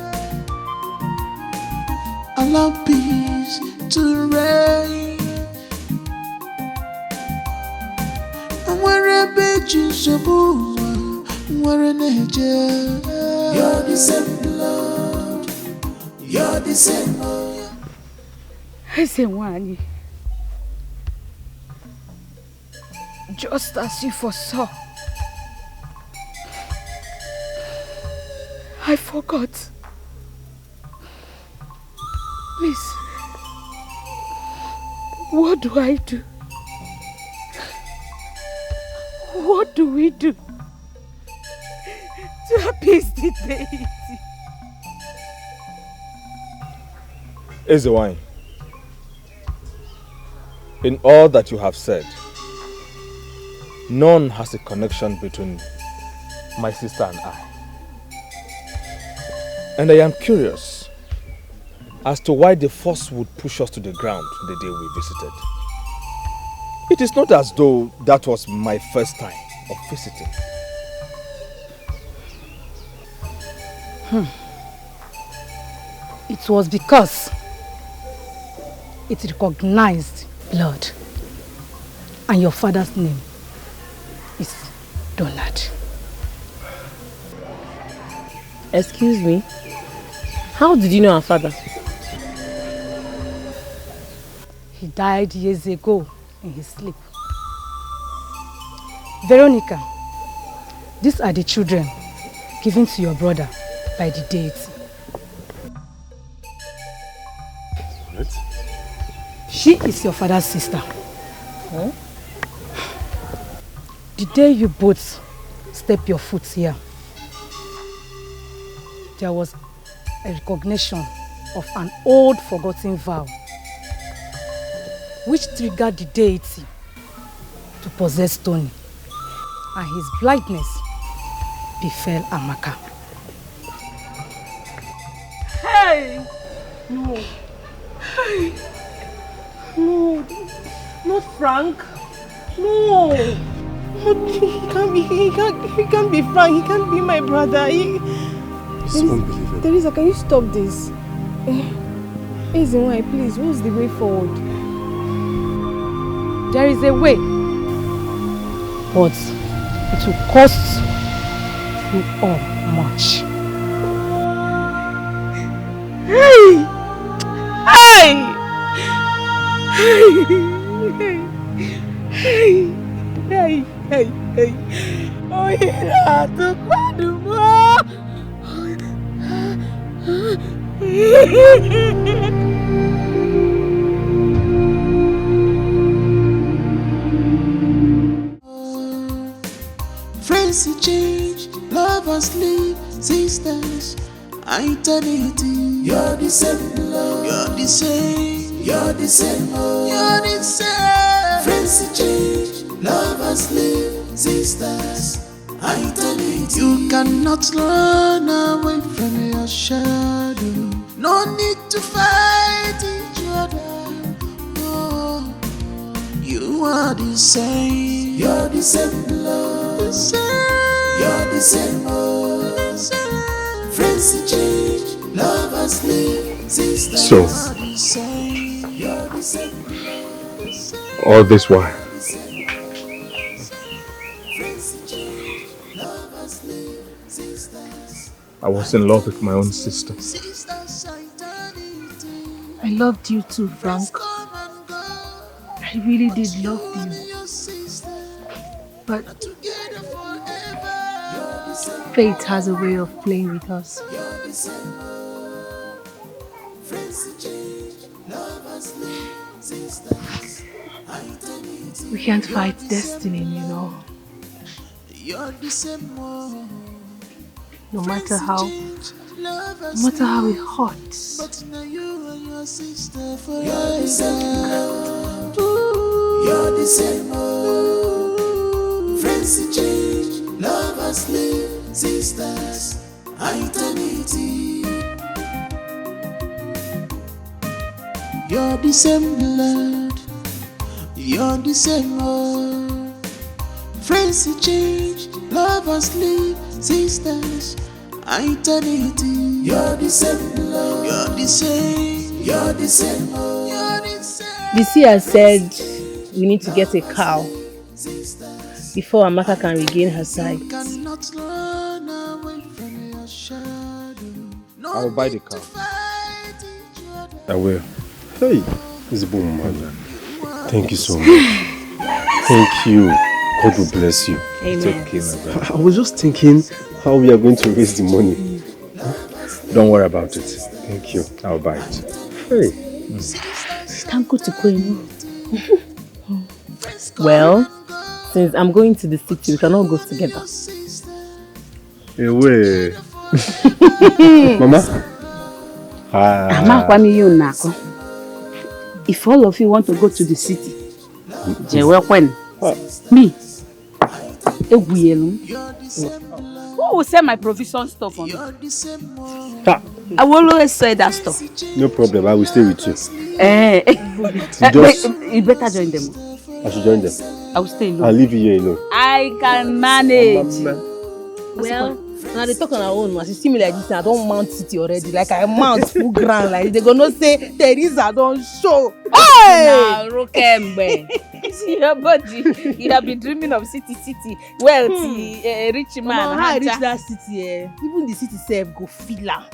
L: Allow peace to reign. Amere beji sobu. You're the same Lord. You're the same Lord.
M: I say one. Just as you foresaw. I forgot. Please. What do I do? What do we do to appease the deity?
A: Ezewine, in all that you have said, none has a connection between my sister and I. And I am curious as to why the force would push us to the ground the day we visited. It is not as though that was my first time of visiting.
M: It was because it recognized blood, and your father's name is Donald.
D: Excuse me? How did you know our father?
M: He died years ago in his sleep. Veronica, these are the children given to your brother by the deity.
F: What?
M: She is your father's sister.
D: Huh?
M: The day you both step your foot here, there was a recognition of an old forgotten vow which triggered the deity to possess Tony, and his blindness befell Amaka.
D: Hey! No. Hey! No. Not Frank. No.
H: He can't be Frank. He can't be my brother.
F: It's unbelievable.
H: Teresa, can you stop this? Ezewine, please, what's the way forward?
M: There is a way, but it will cost you all much.
H: Hey! Hey! Hey! Hey! Hey! Hey! Oh, yeah, to
L: Friends change, lovers leave, sisters, eternity. You're the same love. You're the same. You're the same. You're the same. Friends change, lovers leave, sisters, eternity. You cannot run away from your shadow. No need to fight each other. Oh, you are the same. You're the same love. The same. You're the same. Oh, friends change, lovers leave, sisters
F: So,
L: are the same. You're the same.
F: all this while,
A: I was in love with my own sister.
O: I loved you too, Frank. I really did love you. But fate has a way of playing with us. We can't fight destiny, you know. No matter how it hurts.
L: But now you and your sister forever. You're the same. You're the same. Friends change, lovers leave, sisters, eternity. You're the same blood, you're the same heart. Friends you change, lovers leave, sisters, eternity. You're the same blood, you're the same, you're the same heart. You're the same.
D: The seer said we need to get a cow before Amaka can regain her sight.
A: I will buy the cow.
F: I will. Hey, this boom man. Thank you so much. Thank you. God will bless you.
D: Amen.
A: It's okay, my brother.
F: I was just thinking how we are going to raise the money.
A: Don't worry about it.
F: Thank you.
A: I'll buy it.
F: Hey.
D: Thank you to Queen. Well, since I'm going to the city, we can all go together.
F: Away. Mama?
G: If all of you want to go to the city, when me, who will sell my provision stuff for me? I will always say that stuff.
F: No problem, I will stay with you.
G: You better join them.
F: I should join them.
G: I will stay alone.
F: I'll leave you here alone.
G: I can manage.
D: Well, now they talk on our own. As you see me like this, I don't mount city already. Like I mount full ground. Like they gonna say Teresa don't show. Hey!
G: Now, Rokembe. See your body. You have been dreaming of city. Wealthy, rich man.
D: How I reach that city? Even the city self go feel am.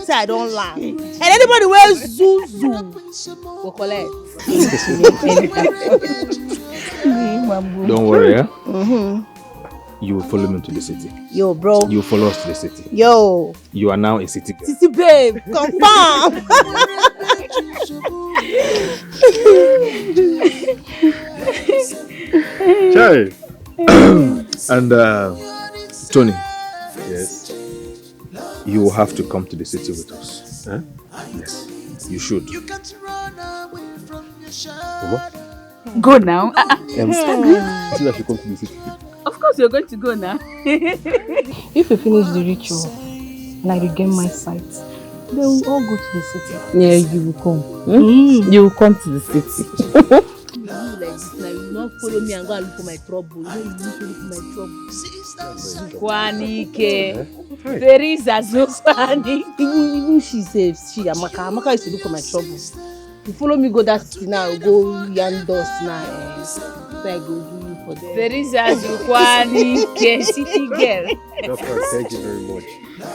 D: Say I don't land. And anybody wear zoo go collect.
A: Don't worry, yeah? You will follow me to the city.
D: Yo, bro.
A: You will follow us to the city.
D: Yo.
A: You are now a city girl.
D: City babe, confirm.
F: Chai.
A: And Tony.
F: Yes.
A: You will have to come to the city with us.
F: Huh?
A: Yes, you should.
F: Mama?
G: Go now.
F: I think I should come to the city.
G: Of course, you're going to go now.
C: If we finish the ritual and I regain my sight, then we'll all go to the city.
G: Yeah, you will come. You will come to the city.
D: You like this now, you will not follow me and go and look for my trouble. You know you need to look for my trouble.
G: Zukwanike. Teresa Zukwanike.
D: Even she says, Amaka used to look for my trouble. You follow me go that city now, go Yandos now. So I go do you for them.
G: Teresa Zukwanike, city girl.
F: Doctor, thank you very much.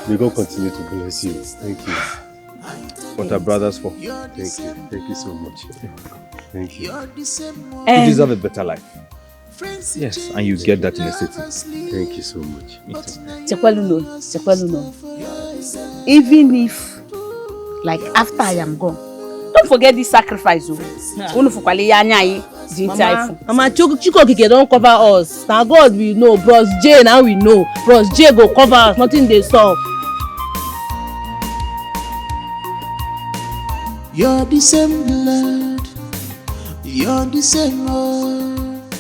F: May God continue to bless you. Thank you.
A: What are brothers for?
F: Thank you. Thank you so much. Thank you.
A: You deserve a better life. Yes, and you get that in the city.
F: Thank you so much.
G: Chekwaluno. Even if, like, after I am gone, don't forget this sacrifice. Mama,
D: Chukokike don't cover us. Now God we know, Bros J now we know. Bros J go cover us, nothing they solve.
L: You're the same blood, you're the same heart.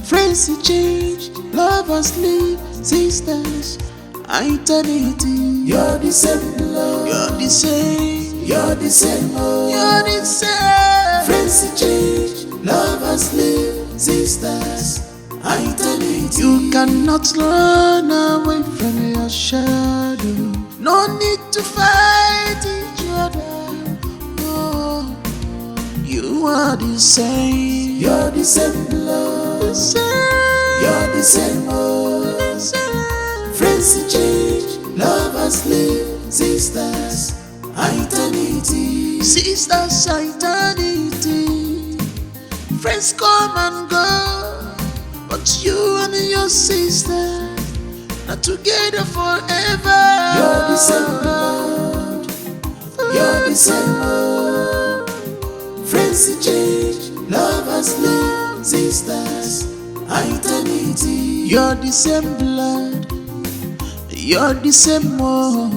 L: Friends you change, lovers leave, sisters, eternity. You're the same blood, you're the same, you're the same heart. You're the same. Friends you change, lovers leave, sisters, eternity. You cannot run away from your shadow. No need to fight each other. You are the same. You're the same blood. The same. You're the same heart. The same. Friends you change, lovers leave, sisters, eternity. Sisters, eternity. Friends come and go, but you and your sister are together forever. You're the same blood. You're the same heart. Friends you change, lovers leave, sisters, eternity. You're the same blood, you're the same more.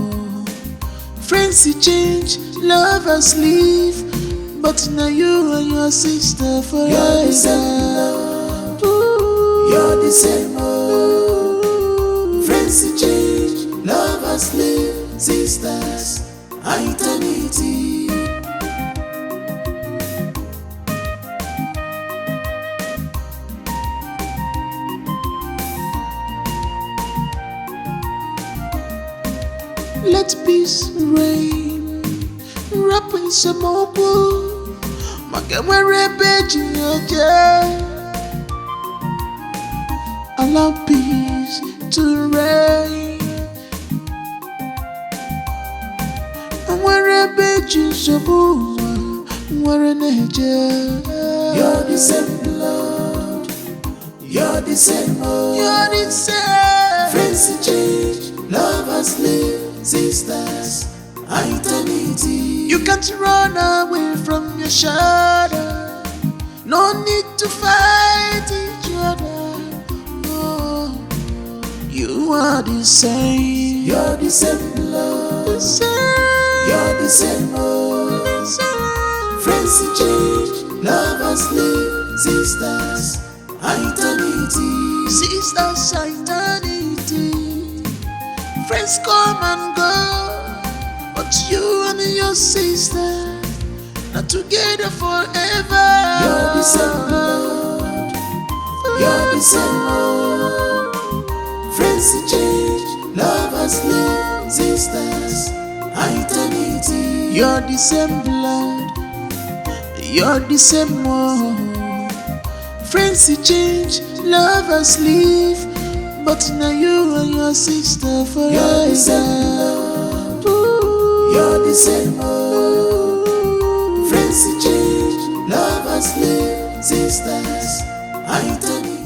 L: Friends you change, lovers leave, but now you and your sister forever. You're the same blood, you're the same more. Friends you change, sisters, eternity. Let peace reign, wrap in some open, Magamere Beji. Allow peace to reign. And wherever Jesus above, where Naija. You're the same blood. You're the same old. You're the same. Friends change, lovers live, sisters, eternity. You can't run away from your shadow. No need to fight each other. You are the same. You're the same blood. The same. You're the same old. The same. Friends change, lovers live, sisters, eternity. Sisters, eternity. Friends come and go, but you and your sister are together forever. You're the same blood. You're the same old. Friends change, lovers live, sisters, eternity. You're the same blood, you're the same one. Friends change, lovers live, but now you and your sister forever. You're the same blood, you're the same one. Friends change, lovers live, sisters, eternity.